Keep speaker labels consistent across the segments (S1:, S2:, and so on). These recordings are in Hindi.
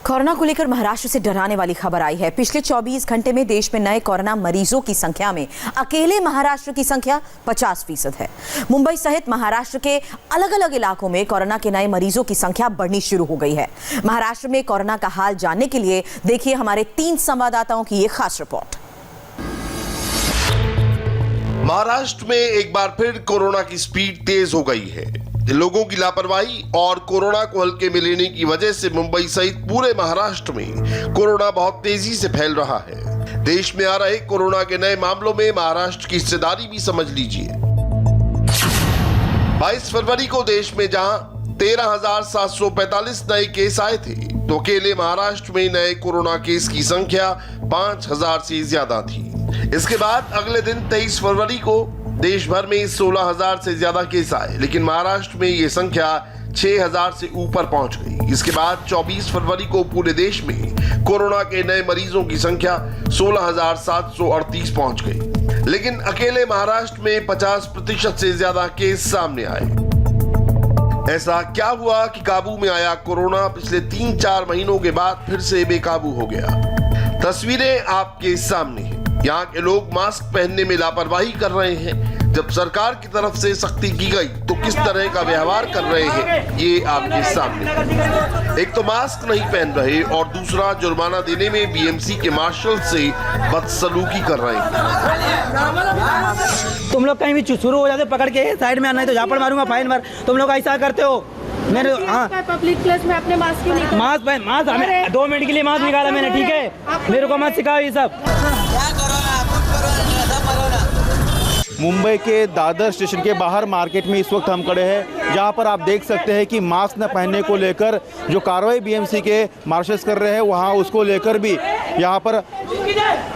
S1: कोरोना को लेकर महाराष्ट्र से डराने वाली खबर आई है। पिछले 24 घंटे में देश में नए कोरोना मरीजों की संख्या में अकेले महाराष्ट्र की संख्या 50% है। मुंबई सहित महाराष्ट्र के अलग अलग इलाकों में कोरोना के नए मरीजों की संख्या बढ़नी शुरू हो गई है। महाराष्ट्र में कोरोना का हाल जानने के लिए देखिए हमारे 3 संवाददाताओं की ये खास रिपोर्ट।
S2: महाराष्ट्र में एक बार फिर कोरोना की स्पीड तेज हो गई है। लोगों की लापरवाही और कोरोना को हल्के में लेने की वजह से मुंबई सहित पूरे महाराष्ट्र में कोरोना बहुत तेजी से फैल रहा है। देश में आ रहे कोरोना के नए मामलों में महाराष्ट्र की हिस्सेदारी भी समझ लीजिए। 22 फरवरी को देश में जहां 13,745 नए केस आए थे, तो अकेले महाराष्ट्र में नए कोरोना केस की संख्या 5,000 से ज्यादा थी। इसके बाद अगले दिन 23 फरवरी को देश भर में 16,000 से ज्यादा केस आए, लेकिन महाराष्ट्र में ये संख्या 6,000 से ऊपर पहुंच गई। इसके बाद 24 फरवरी को पूरे देश में कोरोना के नए मरीजों की संख्या 16,738 पहुंच गई, लेकिन अकेले महाराष्ट्र में 50% से ज्यादा केस सामने आए। ऐसा क्या हुआ कि काबू में आया कोरोना पिछले 3-4 महीनों के बाद फिर से बेकाबू हो गया? तस्वीरें आपके सामने हैं। यहाँ के लोग मास्क पहनने में लापरवाही कर रहे हैं। जब सरकार की तरफ से सख्ती की गई तो किस तरह का व्यवहार कर रहे हैं, ये आपके सामने। एक तो मास्क नहीं पहन रहे और दूसरा जुर्माना देने में बीएमसी के मार्शल से बदसलूकी कर रहे हैं।
S3: तुम लोग कहीं भी शुरू हो जाते पकड़ के साइड में आना, तो झापड़ मारूंगा, फाइन मार। तुम लोग ऐसा करते हो। मेरे
S4: पब्लिक प्लेस में अपने मास्क क्यों नहीं?
S3: मास्क हमें 2 मिनट के लिए मास्क निकाला मैंने, ठीक है? मेरे को मत सिखाओ ये सब।
S5: मुंबई के दादर स्टेशन के बाहर मार्केट में इस वक्त हम खड़े हैं, जहां पर आप देख सकते हैं कि मास्क न पहनने को लेकर जो कार्रवाई बीएमसी के मार्शल्स कर रहे हैं, वहां उसको लेकर भी यहां पर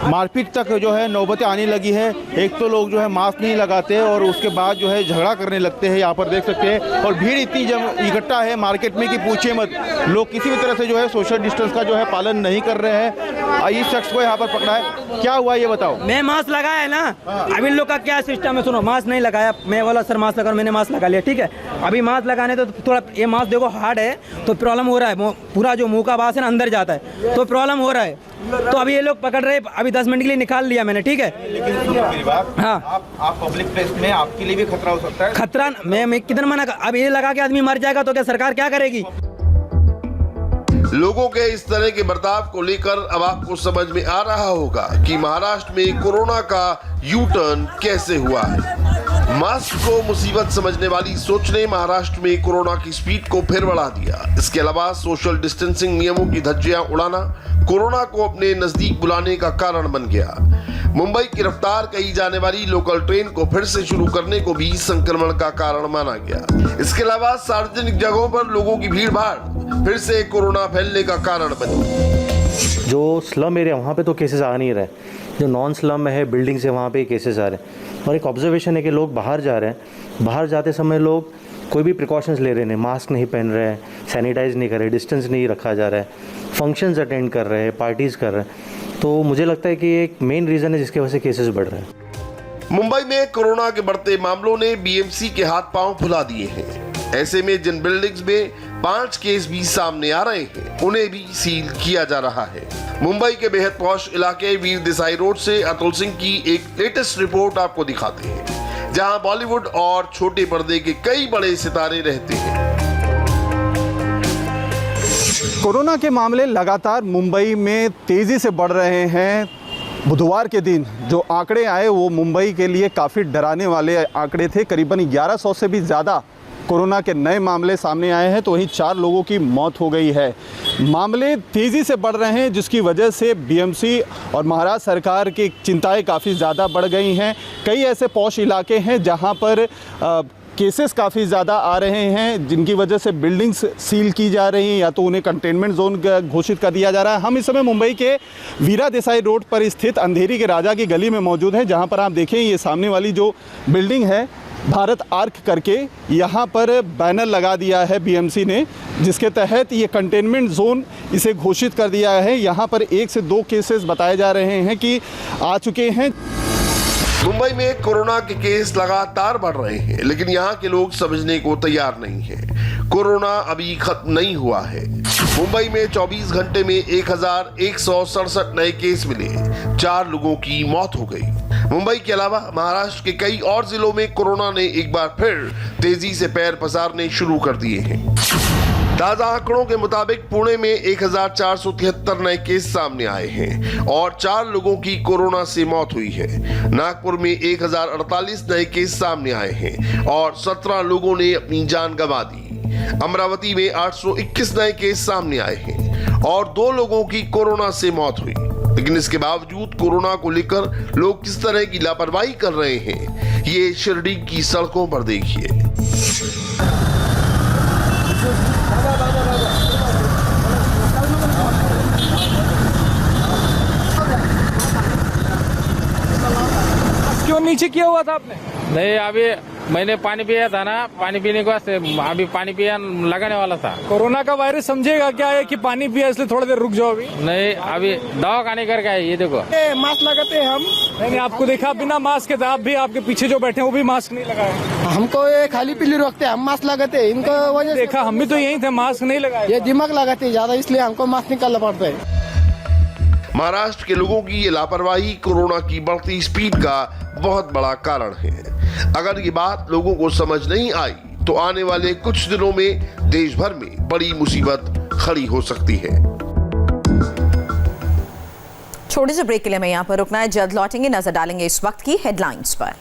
S5: मारपीट तक जो है नौबतें आने लगी है। एक तो लोग जो है मास्क नहीं लगाते और उसके बाद जो है झगड़ा करने लगते हैं। यहाँ पर देख सकते हैं और भीड़ इतनी इकट्ठा है मार्केट में कि पूछिए मत। लोग किसी भी तरह से जो है सोशल डिस्टेंस का जो है पालन नहीं कर रहे हैं। इस शख्स को यहाँ पर पकड़ा है, क्या हुआ ये बताओ?
S3: मैं मास्क लगाया है ना। अभी लोग का क्या सिस्टम है, सुनो, मास्क नहीं लगाया, मैं बोला सर मास्क लगा, मैंने मास्क लगा लिया, ठीक है? अभी मास्क लगाने तो थोड़ा ये मास्क देखो हार्ड है तो प्रॉब्लम हो रहा है। पूरा जो मुंह का बास है ना अंदर जाता है तो प्रॉब्लम हो रहा है। तो अभी ये लोग पकड़ रहे, अभी 10 मिनट के लिए निकाल लिया मैंने, ठीक है?
S5: लेकिन मेरी बात,
S3: हाँ,
S5: आप पब्लिक प्लेस में आपके लिए भी खतरा हो सकता है।
S3: खतरा मैं किधर मना कर? अब ये लगा के आदमी मर जाएगा तो क्या सरकार क्या करेगी?
S2: लोगों के इस तरह के बर्ताव को लेकर अब आपको समझ में आ रहा होगा कि महाराष्ट्र में कोरोना का यू टर्न कैसे हुआ है। मास्क को मुसीबत समझने वाली सोच ने महाराष्ट्र में कोरोना की स्पीड को फिर बढ़ा दिया। इसके अलावा सोशल डिस्टेंसिंग नियमों की धज्जियां उड़ाना कोरोना को अपने नजदीक बुलाने का कारण बन गया। मुंबई की रफ्तार कही जाने वाली लोकल ट्रेन को फिर से शुरू करने को भी संक्रमण का कारण माना गया। इसके अलावा सार्वजनिक जगहों पर लोगों की भीड़ भाड़ फिर से कोरोना फैलने का कारण बनी।
S6: जो स्लम एरिया वहाँ पे तो केसेस आ नहीं रहे, जो नॉन स्लम में है बिल्डिंग से वहाँ पे केसेस आ रहे हैं। और एक ऑब्जर्वेशन है कि लोग बाहर जा रहे हैं, बाहर जाते समय लोग कोई भी प्रिकॉशंस ले रहे हैं, मास्क नहीं पहन रहे हैं, सैनिटाइज नहीं कर रहे, डिस्टेंस नहीं रखा जा रहा है, फंक्शंस अटेंड कर रहे हैं, पार्टीज़ कर रहे हैं। तो मुझे लगता है कि एक मेन रीज़न है जिसकी वजह से केसेस बढ़ रहे हैं।
S2: मुंबई में कोरोना के बढ़ते मामलों ने बीएमसी के हाथ पांव फुला दिए हैं। ऐसे में जिन बिल्डिंग्स में 5 केस भी सामने आ रहे हैं, उन्हें भी सील किया जा रहा है। मुंबई के बेहद पॉश इलाके वीर देसाई रोड से अतुल सिंह की एक लेटेस्ट रिपोर्ट आपको दिखाते हैं, जहां बॉलीवुड और छोटे पर्दे के कई बड़े सितारे रहते हैं।
S7: कोरोना के मामले लगातार मुंबई में तेजी से बढ़ रहे हैं। बुधवार के दिन जो आंकड़े आए वो मुंबई के लिए काफ़ी डराने वाले आंकड़े थे। करीबन 1100 से भी ज़्यादा कोरोना के नए मामले सामने आए हैं, तो वहीं 4 लोगों की मौत हो गई है। मामले तेज़ी से बढ़ रहे हैं, जिसकी वजह से बीएमसी और महाराष्ट्र सरकार की चिंताएं काफ़ी ज़्यादा बढ़ गई हैं। कई ऐसे पॉश इलाके हैं जहां पर केसेस काफ़ी ज़्यादा आ रहे हैं, जिनकी वजह से बिल्डिंग्स सील की जा रही हैं या तो उन्हें कंटेनमेंट जोन घोषित कर दिया जा रहा है। हम इस समय मुंबई के वीरा देसाई रोड पर स्थित अंधेरी के राजा की गली में मौजूद है, जहां पर आप देखें ये सामने वाली जो बिल्डिंग है भारत आर्क करके, यहाँ पर बैनर लगा दिया है बीएमसी ने, जिसके तहत ये कंटेनमेंट जोन इसे घोषित कर दिया है। यहाँ पर 1 से 2 केसेस बताए जा रहे हैं कि आ चुके हैं।
S2: मुंबई में कोरोना के केस लगातार बढ़ रहे हैं, लेकिन यहाँ के लोग समझने को तैयार नहीं हैं। कोरोना अभी खत्म नहीं हुआ है। मुंबई में 24 घंटे में 1167 नए केस मिले, 4 लोगों की मौत हो गई। मुंबई के अलावा महाराष्ट्र के कई और जिलों में कोरोना ने एक बार फिर तेजी से पैर पसारने शुरू कर दिए हैं। ताजा आंकड़ों के मुताबिक पुणे में 1473 नए केस सामने आए हैं और 4 लोगों की कोरोना से मौत हुई है। नागपुर में 1048 नए केस सामने आए हैं और 17 लोगों ने अपनी जान गंवा दी। अमरावती में 821 नए केस सामने आए हैं और 2 लोगों की कोरोना से मौत हुई। लेकिन इसके बावजूद कोरोना को लेकर लोग किस तरह की लापरवाही कर रहे हैं, ये शिरडी की सड़कों पर देखिए।
S8: क्यों नीचे किया हुआ था आपने?
S9: नहीं, अभी मैंने पानी पिया था ना, पानी पीने के वास्ते अभी पानी पिया लगाने वाला था।
S8: कोरोना का वायरस समझेगा क्या है कि पानी पिया इसलिए थोड़ी देर रुक जाओ अभी?
S9: नहीं, अभी दवा खाने करके आए, ये देखो।
S8: मास्क लगाते हैं हम। नहीं, आपको देखा बिना मास्क के, आप भी आपके पीछे जो बैठे हैं वो भी मास्क नहीं लगाए।
S10: हमको ये खाली पीली रोकते हैं, हम मास्क लगाते हैं। इनको वजह
S8: देखा, हम भी तो यही थे, मास्क नहीं लगाए।
S10: ये दिमाग लगाते हैं ज्यादा, इसलिए हमको मास्क निकालना पड़ता है।
S2: महाराष्ट्र के लोगों की ये लापरवाही कोरोना की बढ़ती स्पीड का बहुत बड़ा कारण है। अगर ये बात लोगों को समझ नहीं आई तो आने वाले कुछ दिनों में देश भर में बड़ी मुसीबत खड़ी हो सकती है।
S1: छोटे से ब्रेक के लिए मैं यहाँ पर रुकना है, जल्द लौटेंगे, नजर डालेंगे इस वक्त की हेडलाइंस पर।